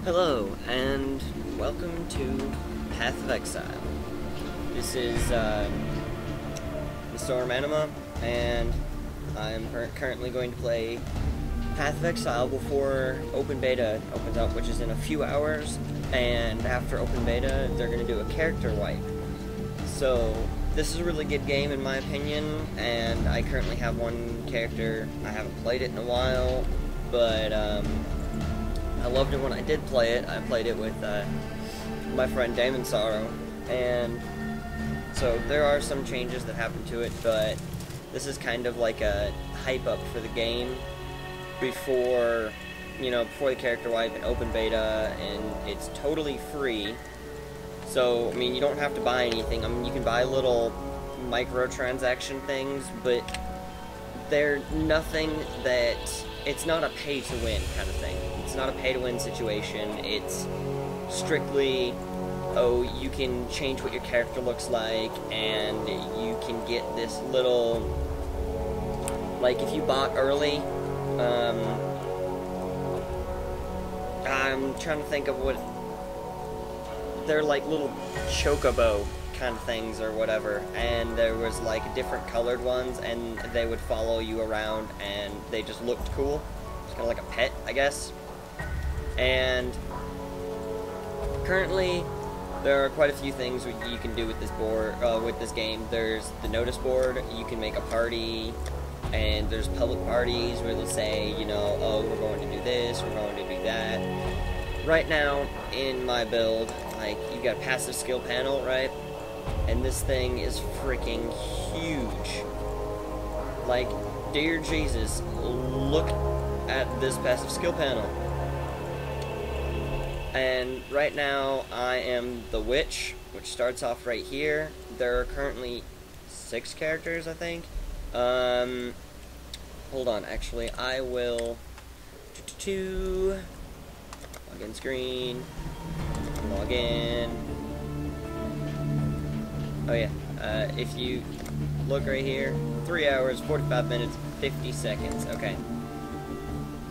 Hello, and welcome to Path of Exile. This is Storm Anima, and I'm currently going to play Path of Exile before open beta opens up, which is in a few hours, and after open beta, they're going to do a character wipe. So, this is a really good game in my opinion, and I currently have one character. I haven't played it in a while, but I loved it when I did play it. I played it with my friend Damon Sorrow, and so there are some changes that happened to it, but this is kind of like a hype up for the game before, before the character wipe and open beta, and it's totally free. So, I mean, you don't have to buy anything. I mean, you can buy little microtransaction things, but they're nothing that... It's not a pay-to-win kind of thing. It's not a pay-to-win situation. It's strictly, oh, you can change what your character looks like, and you can get this little... Like, if you bought early, I'm trying to think of what... They're like little chocobo kind of things or whatever, and there was like different colored ones, and they would follow you around, and they just looked cool. It's kind of like a pet, I guess. And currently there are quite a few things you can do with this board, with this game. There's the notice board. You can make a party, and there's public parties where they'll say, oh, we're going to do this, we're going to do that. Right now in my build, like, you got a passive skill panel, right? And this thing is freaking huge. Like, dear Jesus, look at this passive skill panel. And right now, I am the Witch, which starts off right here. There are currently 6 characters, I think. Hold on, actually, I will... Login screen. Log in. Oh yeah, if you look right here, 3 hours, 45 minutes, 50 seconds, okay.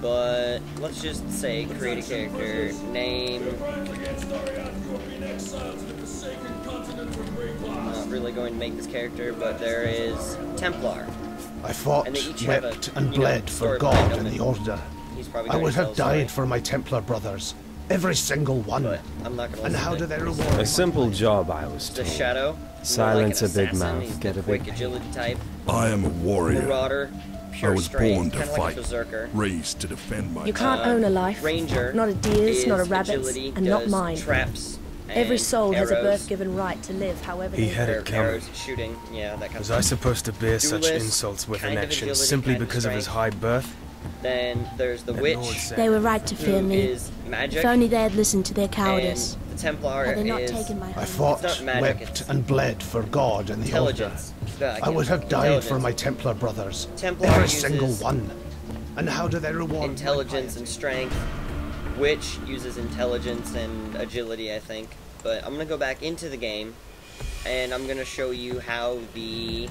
But, let's just say, create a character, name... I'm not really going to make this character, but there is Templar. I fought, wept, and bled for God and the Order. I would have died for my Templar brothers. Every single one. I'm not gonna and how do they reward? A simple job, I was told. The Shadow. Silence like a big assassin. mouth, He's get a quick big agility type. I am a warrior. Marauder, pure I was strength, born to kinda fight, like a berserker. raised to defend my You can't own a life. Ranger, not a deer's, not a rabbit's, agility, and not mine. Traps. Every soul arrows. has a birth-given right to live however He they had will. it coming. Arrows, shooting, yeah, that kind Was of I stuff. supposed to bear such Duelist, insults with kind an of action agility, simply kind of because of his strength. high birth? Then there's the And Witch, Lord said, They were right to fear who me. is magic, If only they had listened to their cowardice. and the Templar Had they not is taken my I hand. fought, It's not magic, wept, it's and bled for God and the Order. intelligence. I would have died for my Templar brothers. Templar Every uses single one. And how do they reward intelligence and strength. Witch uses intelligence and agility, I think. But I'm gonna go back into the game, and I'm gonna show you how the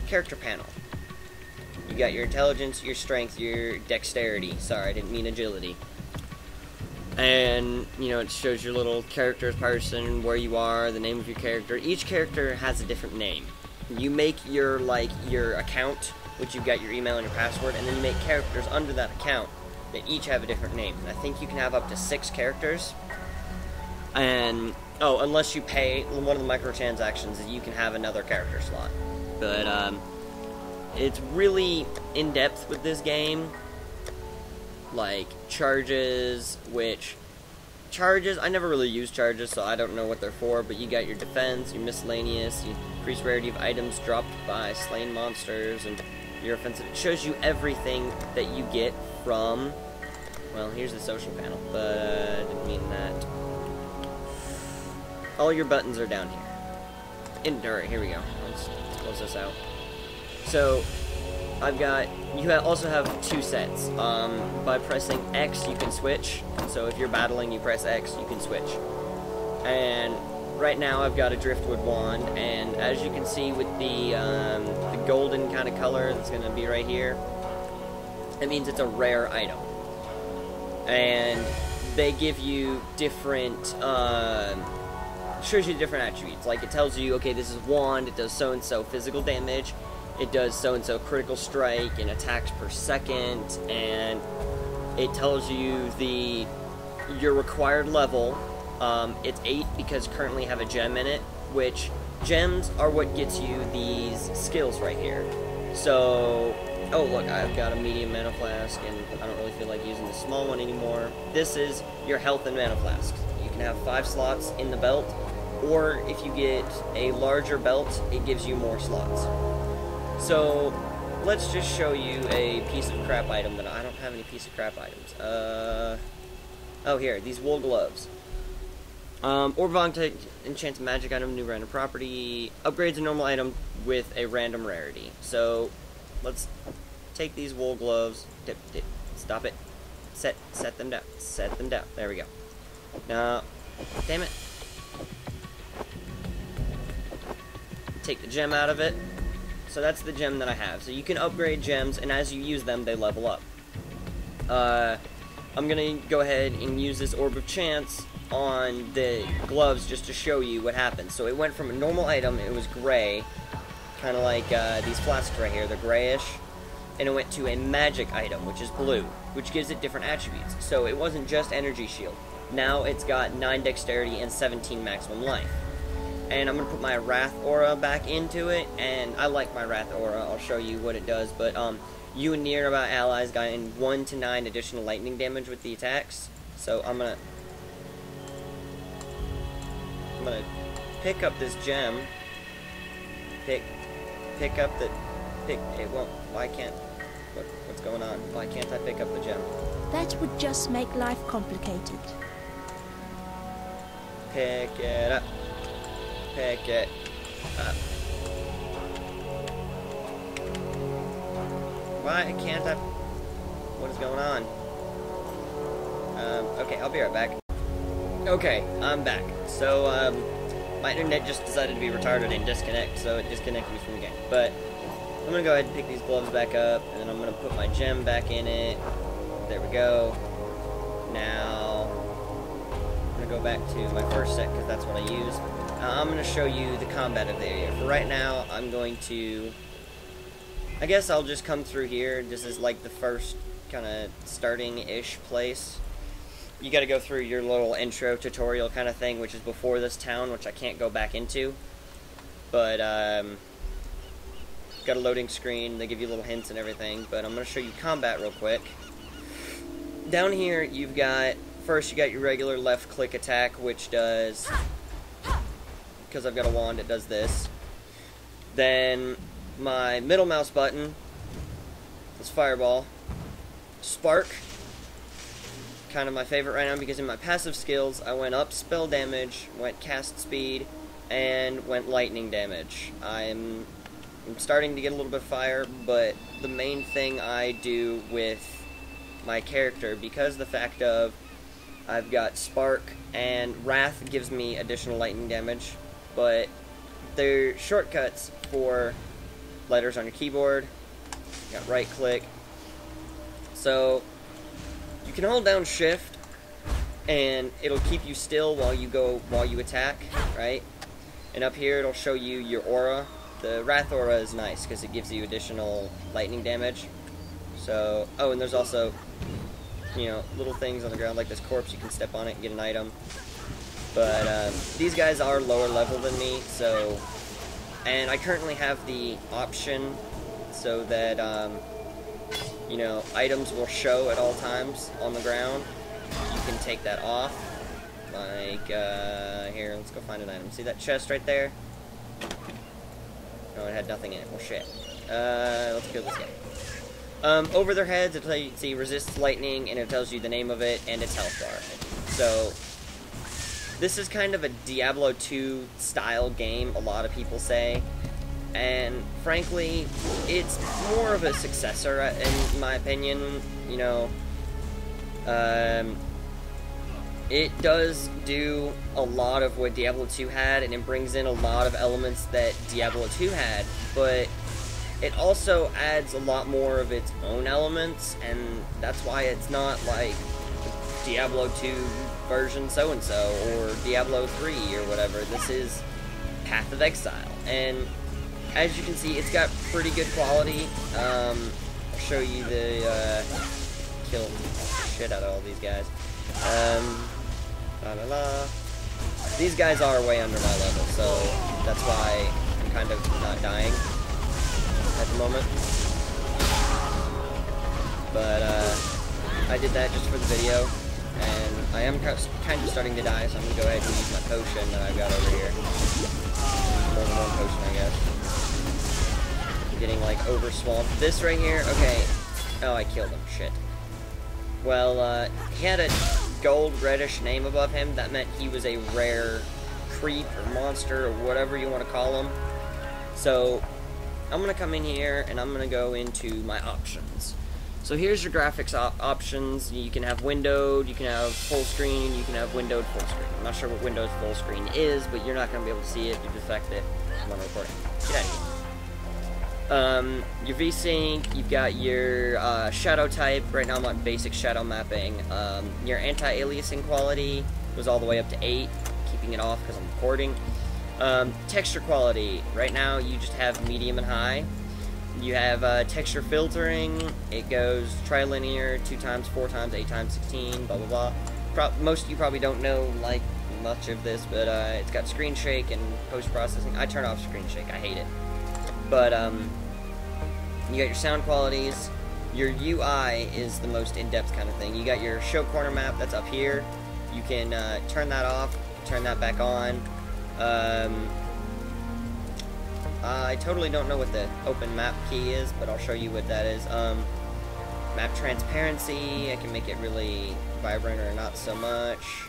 character panel. You got your intelligence, your strength, your dexterity. Sorry, I didn't mean agility. And, it shows your little character person, where you are, the name of your character. Each character has a different name. You make your account, which you've got your email and your password, and then you make characters under that account that each have a different name. And I think you can have up to 6 characters. And, unless you pay one of the microtransactions, you can have another character slot. But, it's really in-depth with this game. Like, charges, I never really use charges, so I don't know what they're for, but you got your defense, your miscellaneous, you increase rarity of items dropped by slain monsters, and your offensive. It shows you everything that you get from, well, here's the social panel, but I didn't mean that. All your buttons are down here. Alright, here we go. Let's close this out. So, you also have 2 sets. By pressing X, you can switch. So if you're battling, you press X, you can switch. And right now I've got a Driftwood Wand, and as you can see with the golden kind of color that's going to be right here, it means it's a rare item. And they give you different, shows you different attributes. Like, it tells you, okay, this is wand, it does so-and-so physical damage, it does so-and-so critical strike and attacks per second, and it tells you your required level. It's 8 because currently have a gem in it, which gems are what gets you these skills right here. So, oh look, I've got a medium mana flask, and I don't really feel like using the small one anymore. This is your health and mana flasks. You can have 5 slots in the belt, or if you get a larger belt, it gives you more slots. So, let's just show you a piece of crap item that I don't have any piece of crap items. Oh here, these wool gloves. Orb enchants a magic item, new random property, upgrades a normal item with a random rarity. So, let's take these wool gloves, stop it, set them down, there we go. Now, damn it. Take the gem out of it. So that's the gem that I have. So you can upgrade gems, and as you use them, they level up. I'm gonna go ahead and use this Orb of Chance on the gloves just to show you what happens. So it went from a normal item, it was gray, kind of like these flasks right here, they're grayish, and it went to a magic item, which is blue, which gives it different attributes. So it wasn't just energy shield. Now it's got 9 dexterity and 17 maximum life. And I'm going to put my Wrath Aura back into it, and I like my Wrath Aura, I'll show you what it does, but you and nearby allies gain 1 to 9 additional lightning damage with the attacks. So I'm gonna pick up this gem. It won't. What's going on? Why can't I pick up the gem? That would just make life complicated. Pick it up. Pick it up. Why can't I? What is going on? Okay, I'll be right back. Okay, I'm back. So, my internet just decided to be retarded and disconnect, so it disconnected me from the game. But, I'm gonna go ahead and pick these gloves back up, and then I'm gonna put my gem back in it. There we go. Now, I'm gonna go back to my first set, because that's what I use. I'm gonna show you the combat of the area. For right now, I'm going to... I guess I'll just come through here. This is like the first kind of starting-ish place. You gotta go through your little intro tutorial kind of thing, which is before this town, which I can't go back into. But, got a loading screen, they give you little hints and everything, but I'm gonna show you combat real quick. Down here, you've got, first you got your regular left-click attack, which does, because I've got a wand, it does this. Then, my middle mouse button is Fireball. Spark, kind of my favorite right now, because in my passive skills, I went up spell damage, went cast speed, and went lightning damage. I'm starting to get a little bit of fire, but the main thing I do with my character, because the fact of I've got Spark and Wrath gives me additional lightning damage, but they're shortcuts for letters on your keyboard. You got right click. So you can hold down shift and it'll keep you still while you attack, right? And up here it'll show you your aura. The Wrath Aura is nice because it gives you additional lightning damage. So, oh, and there's also, you know, little things on the ground like this corpse, you can step on it and get an item. But these guys are lower level than me, so, and I currently have the option so that, you know, items will show at all times on the ground. You can take that off. Like, here, let's go find an item. See that chest right there? No, it had nothing in it. Well, shit. Let's kill this guy. Over their heads, it'll tell you, see, resists lightning, and it tells you the name of it and its health bar. So, this is kind of a Diablo 2 style game, a lot of people say. And, frankly, it's more of a successor, in my opinion. You know, it does do a lot of what Diablo 2 had, and it brings in a lot of elements that Diablo 2 had, but it also adds a lot more of its own elements, and that's why it's not like Diablo 2 version so-and-so, or Diablo 3, or whatever. This is Path of Exile, and as you can see, it's got pretty good quality. I'll show you the, kill shit out of all these guys. These guys are way under my level, so that's why I'm kind of not dying at the moment. But, I did that just for the video, and I am kind of starting to die, so I'm gonna go ahead and use my potion that I've got over here. More than one potion, I guess. I'm getting, like, overswamped. This right here, okay. Oh, I killed him, shit. Well, he had a gold reddish name above him. That meant he was a rare creep or monster or whatever you want to call him. So, I'm gonna come in here, and I'm gonna go into my options. So here's your graphics options. You can have windowed, you can have full screen, you can have windowed full screen. I'm not sure what windowed full screen is, but you're not going to be able to see it due to the fact that I'm on recording. Get out of here. Your VSync, you've got your shadow type. Right now I'm on basic shadow mapping. Your anti-aliasing quality was all the way up to 8, keeping it off because I'm recording. Texture quality, right now you just have medium and high. You have texture filtering. It goes trilinear, 2 times, 4 times, 8 times, 16, blah blah blah. Most of you probably don't know like much of this, but it's got screen shake and post-processing. I turn off screen shake. I hate it. But you got your sound qualities. Your UI is the most in-depth kind of thing. You got your show corner map that's up here. You can turn that off, turn that back on. I totally don't know what the open map key is, but I'll show you what that is. Map transparency, I can make it really vibrant or not so much.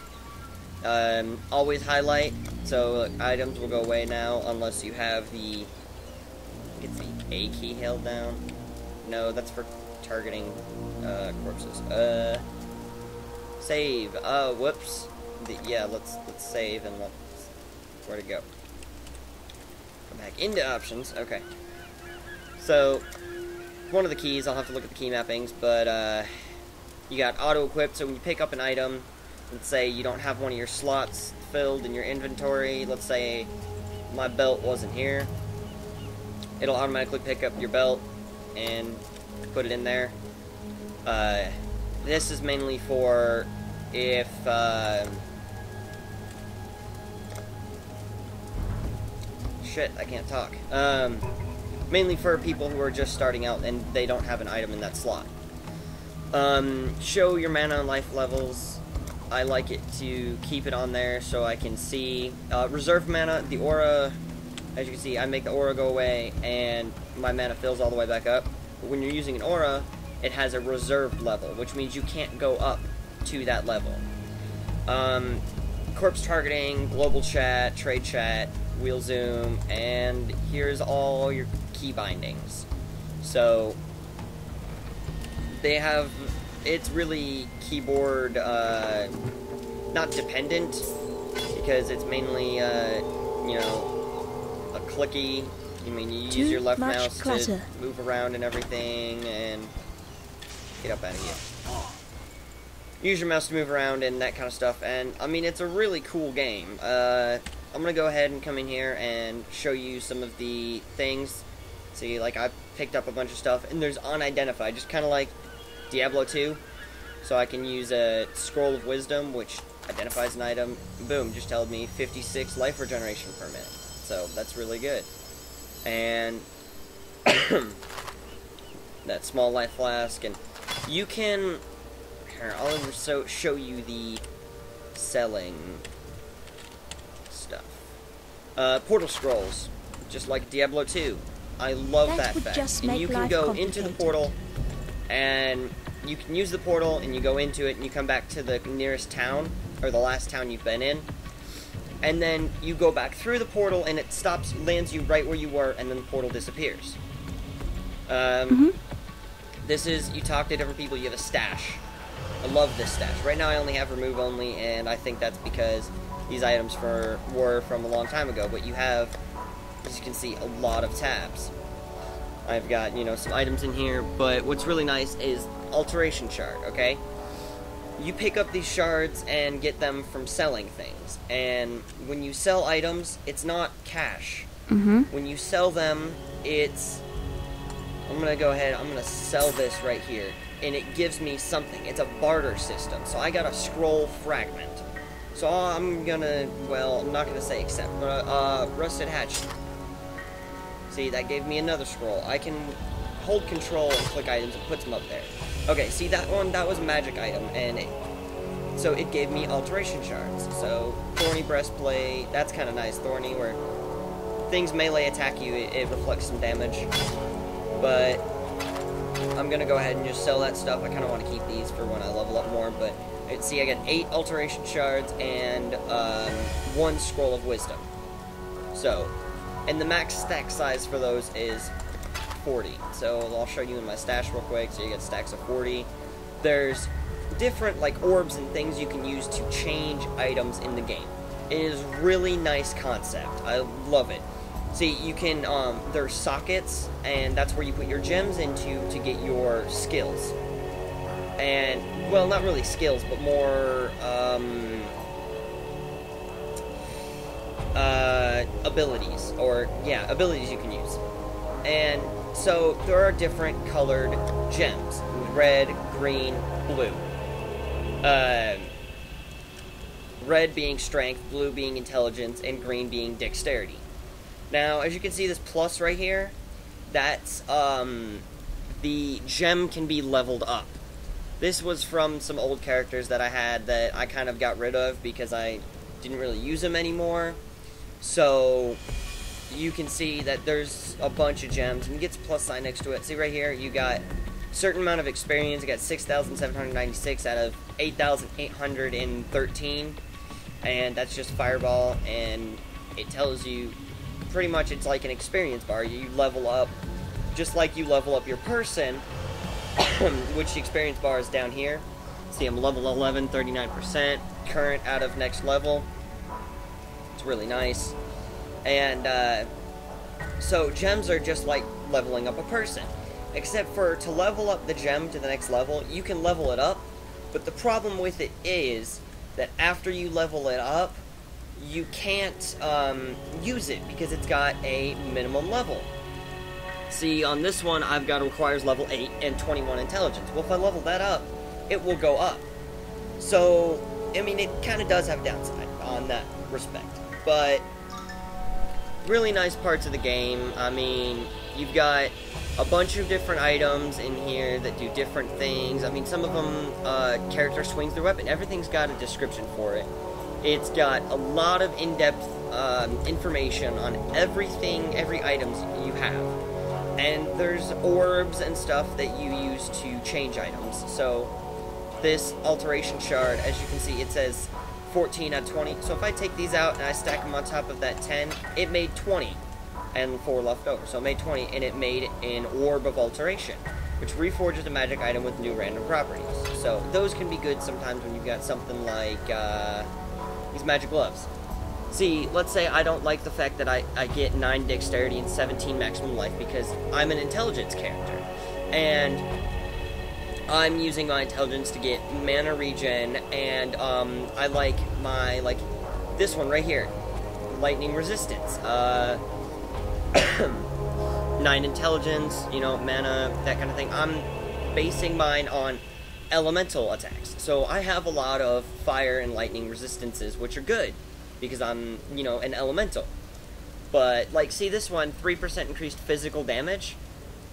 Always highlight, so items will go away now unless you have the, get the A key held down. No, that's for targeting corpses. Save. Oh, whoops. Yeah, let's save and where'd it go? Back into options. Okay. So, one of the keys, I'll have to look at the key mappings, but you got auto-equipped, so when you pick up an item, let's say you don't have one of your slots filled in your inventory, let's say my belt wasn't here, it'll automatically pick up your belt and put it in there. This is mainly for if shit, I can't talk. Mainly for people who are just starting out and they don't have an item in that slot. Show your mana and life levels. I like it to keep it on there so I can see. Reserve mana, the aura, as you can see, I make the aura go away and my mana fills all the way back up. But when you're using an aura, it has a reserved level, which means you can't go up to that level. Corpse targeting, global chat, trade chat, wheel zoom, and here's all your key bindings. So they have, it's really keyboard not dependent, because it's mainly you know, a clicky. I mean, you use your left mouse to move around and everything, and get up out of here. Use your mouse to move around and that kind of stuff, and I mean, it's a really cool game. I'm gonna go ahead and come in here and show you some of the things. See, like, I picked up a bunch of stuff, and there's unidentified, just kind of like Diablo 2. So I can use a Scroll of Wisdom, which identifies an item. Boom, just told me 56 life regeneration per minute. So that's really good. And that small life flask, and you can. Here, I'll show you the selling stuff. Portal scrolls, just like Diablo 2. I love that fact. And you can go into the portal, and you can use the portal, and you go into it, and you come back to the nearest town, or the last town you've been in, and then you go back through the portal, and it stops, lands you right where you were, and then the portal disappears. This is, you talk to different people, you have a stash. I love this stash. Right now I only have remove only, and I think that's because these items were from a long time ago, but you have, as you can see, a lot of tabs. I've got, you know, some items in here, but what's really nice is alteration chart, okay? you pick up these shards and get them from selling things. And when you sell items, it's not cash. When you sell them, it's... I'm going to go ahead, I'm going to sell this right here. And it gives me something. It's a barter system. So I got a scroll fragment. So I'm going to, well, I'm not going to say accept, but rusted hatch. See, that gave me another scroll. I can hold control and click items and puts them up there. Okay, see that one, that was a magic item, and so it gave me alteration shards. So, thorny breastplate, that's kind of nice. Thorny, where things melee attack you, it reflects some damage. But I'm gonna go ahead and just sell that stuff. I kind of want to keep these for when I level up more, but see, I got 8 alteration shards and 1 scroll of wisdom. So, and the max stack size for those is 40. So I'll show you in my stash real quick. So you get stacks of 40. There's different like orbs and things you can use to change items in the game. It is really nice concept. I love it. See, you can there's sockets, and that's where you put your gems into to get your skills. And well, not really skills, but more abilities, or yeah, abilities you can use. And so there are different colored gems: red, green, blue. Red being strength, blue being intelligence, and green being dexterity. Now, as you can see, this plus right here, that's the gem can be leveled up. This was from some old characters that I had that I kind of got rid of because I didn't really use them anymore. So you can see that there's a bunch of gems, and it gets a plus sign next to it. See right here, you got a certain amount of experience. You got 6,796 out of 8,813, and that's just fireball. And it tells you pretty much it's like an experience bar. You level up just like you level up your person, which the experience bar is down here. See, I'm level 11, 39%, current out of next level. It's really nice. And so gems are just like leveling up a person, except for to level up the gem to the next level, you can level it up, but the problem with it is that after you level it up, you can't use it because it's got a minimum level. See, on this one, I've got requires level 8 and 21 intelligence. Well, if I level that up, it will go up. So, I mean, it kind of does have downside on that respect. But really nice parts of the game. I mean, you've got a bunch of different items in here that do different things. I mean, some of them, character swings their weapon. Everything's got a description for it. It's got a lot of in-depth information on everything, every items you have. And there's orbs and stuff that you use to change items. So this alteration shard, as you can see, it says 14 out of 20. So if I take these out and I stack them on top of that 10, it made 20 and 4 left over. So it made 20, and it made an orb of alteration, which reforges a magic item with new random properties. So those can be good sometimes when you've got something like these magic gloves. See, let's say I don't like the fact that I get 9 dexterity and 17 maximum life because I'm an intelligence character. And I'm using my intelligence to get mana regen, and I like my, this one right here, lightning resistance. 9 intelligence, you know, mana, that kind of thing. I'm basing mine on elemental attacks. So I have a lot of fire and lightning resistances, which are good, because I'm, you know, an elemental. But, like, see this one, 3% increased physical damage?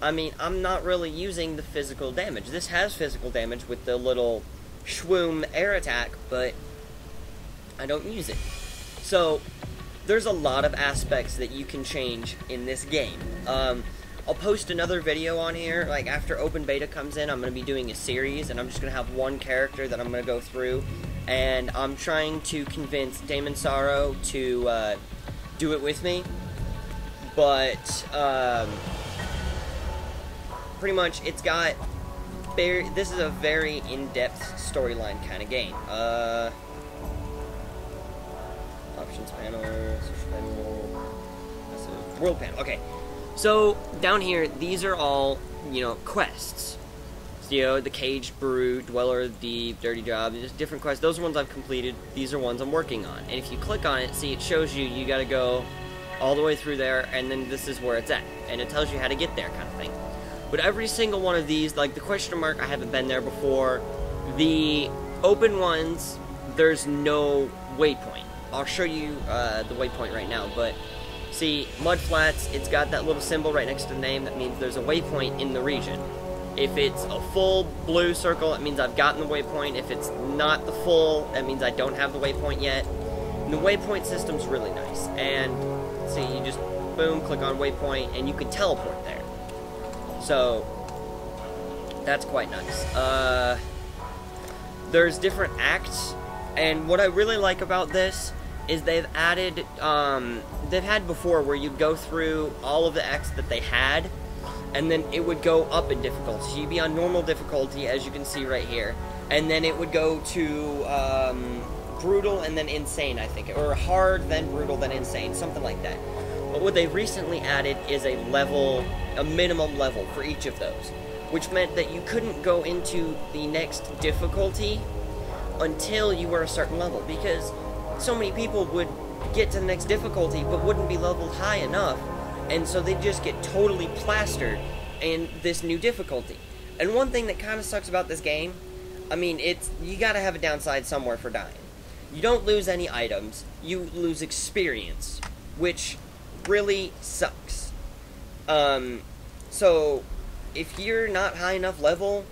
I mean, I'm not really using the physical damage. This has physical damage with the little shwoom air attack, but I don't use it. So, there's a lot of aspects that you can change in this game. I'll post another video on here, like, after open beta comes in. I'm going to be doing a series, and I'm just going to have one character that I'm going to go through. And I'm trying to convince Damon Sorrow to do it with me, but pretty much it's got this is a very in-depth storyline kind of game. Options panel, social panel, world panel. Okay, so down here, these are all, you know, quests. So, you know, the Caged Brute, Dweller Deep, Dirty Job, just different quests. Those are ones I've completed. These are ones I'm working on. And if you click on it, see, it shows you, you gotta go all the way through there, and then this is where it's at. And it tells you how to get there, kind of thing. But every single one of these, like the question mark, I haven't been there before. The open ones, there's no waypoint. I'll show you the waypoint right now, but see, Mud Flats, it's got that little symbol right next to the name. That means there's a waypoint in the region. If it's a full blue circle, it means I've gotten the waypoint. If it's not the full, that means I don't have the waypoint yet. And the waypoint system's really nice. And see, you just, boom, click on waypoint, and you can teleport there. So, that's quite nice. There's different acts, and what I really like about this is they've added, they've had before where you'd go through all of the acts that they had, and then it would go up in difficulty. So you'd be on normal difficulty, as you can see right here, and then it would go to brutal and then insane, I think, or hard, then brutal, then insane, something like that. But what they've recently added is a minimum level for each of those, which meant that you couldn't go into the next difficulty until you were a certain level, because so many people would get to the next difficulty but wouldn't be leveled high enough, and so they just get totally plastered in this new difficulty. And one thing that kind of sucks about this game, I mean, you gotta have a downside somewhere for dying. You don't lose any items, you lose experience, which really sucks. So if you're not high enough level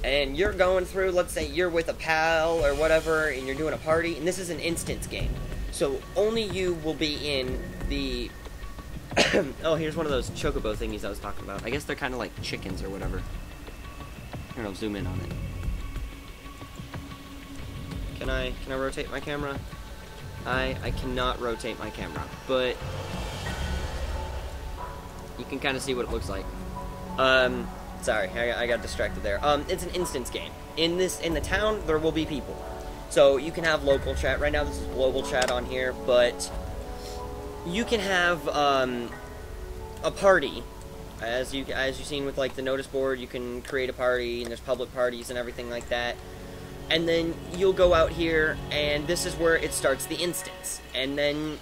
and you're going through, let's say you're with a pal or whatever and you're doing a party, and this is an instance game, so only you will be in the oh, here's one of those chocobo thingies I was talking about. I guess they're kind of like chickens or whatever. Here, I'll zoom in on it. Can I rotate my camera? I cannot rotate my camera, but you can kind of see what it looks like. Sorry, I got distracted there. It's an instance game. In the town, there will be people. So you can have local chat. Right now, this is global chat on here, but you can have a party. As you've seen with like the notice board, you can create a party, and there's public parties and everything like that. And then you'll go out here, and this is where it starts the instance. And then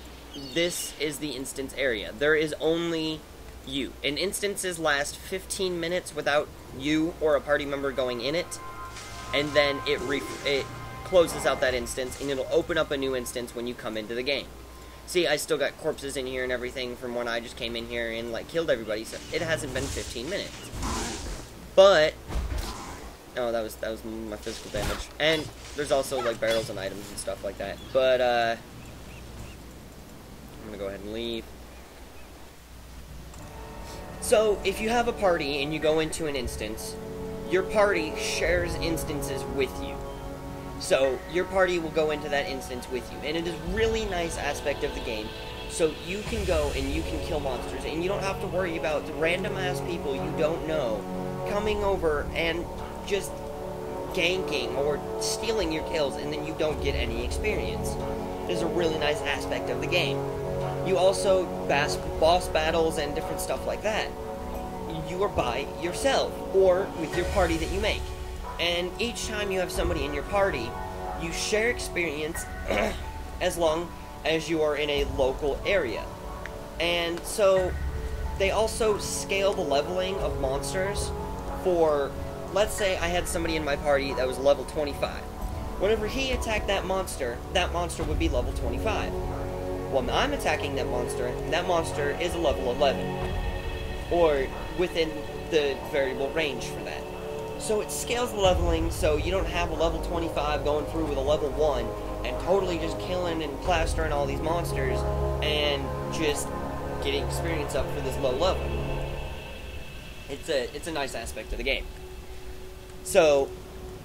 this is the instance area. There is only you. And instances last 15 minutes without you or a party member going in it. And then it closes out that instance, and it'll open up a new instance when you come into the game. See, I still got corpses in here and everything from when I just came in here and like killed everybody, so it hasn't been 15 minutes. But oh, that was my physical damage. And there's also like barrels and items and stuff like that. But I'm gonna go ahead and leave. So if you have a party and you go into an instance, your party shares instances with you. So your party will go into that instance with you, and it is a really nice aspect of the game. So you can go and you can kill monsters, and you don't have to worry about random ass people you don't know coming over and just ganking or stealing your kills, and then you don't get any experience. There's a really nice aspect of the game. You also boss battles and different stuff like that. You are by yourself or with your party that you make. And each time you have somebody in your party, you share experience as long as you are in a local area. And so they also scale the leveling of monsters for, let's say I had somebody in my party that was level 25. Whenever he attacked that monster would be level 25. When I'm attacking that monster is a level 11. Or within the variable range for that. So it scales the leveling, so you don't have a level 25 going through with a level 1 and totally just killing and plastering all these monsters and just getting experience up for this low level. It's a nice aspect of the game. So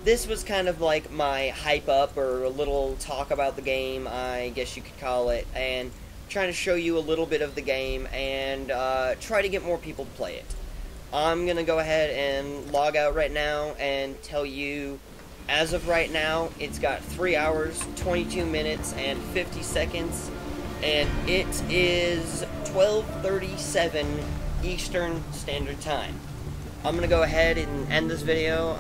this was kind of like my hype up or a little talk about the game, I guess you could call it, and trying to show you a little bit of the game and try to get more people to play it. I'm going to go ahead and log out right now and tell you, as of right now, it's got 3 hours, 22 minutes, and 50 seconds, and it is 12:37 Eastern Standard Time. I'm going to go ahead and end this video.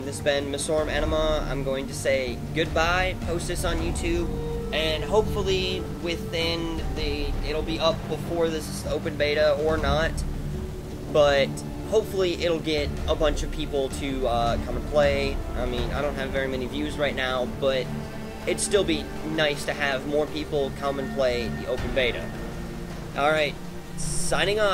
This has been Misorm Enema. I'm going to say goodbye, post this on YouTube, and hopefully within it'll be up before this open beta or not, but hopefully it'll get a bunch of people to come and play. I mean, I don't have very many views right now, but it'd still be nice to have more people come and play the open beta. Alright, signing off.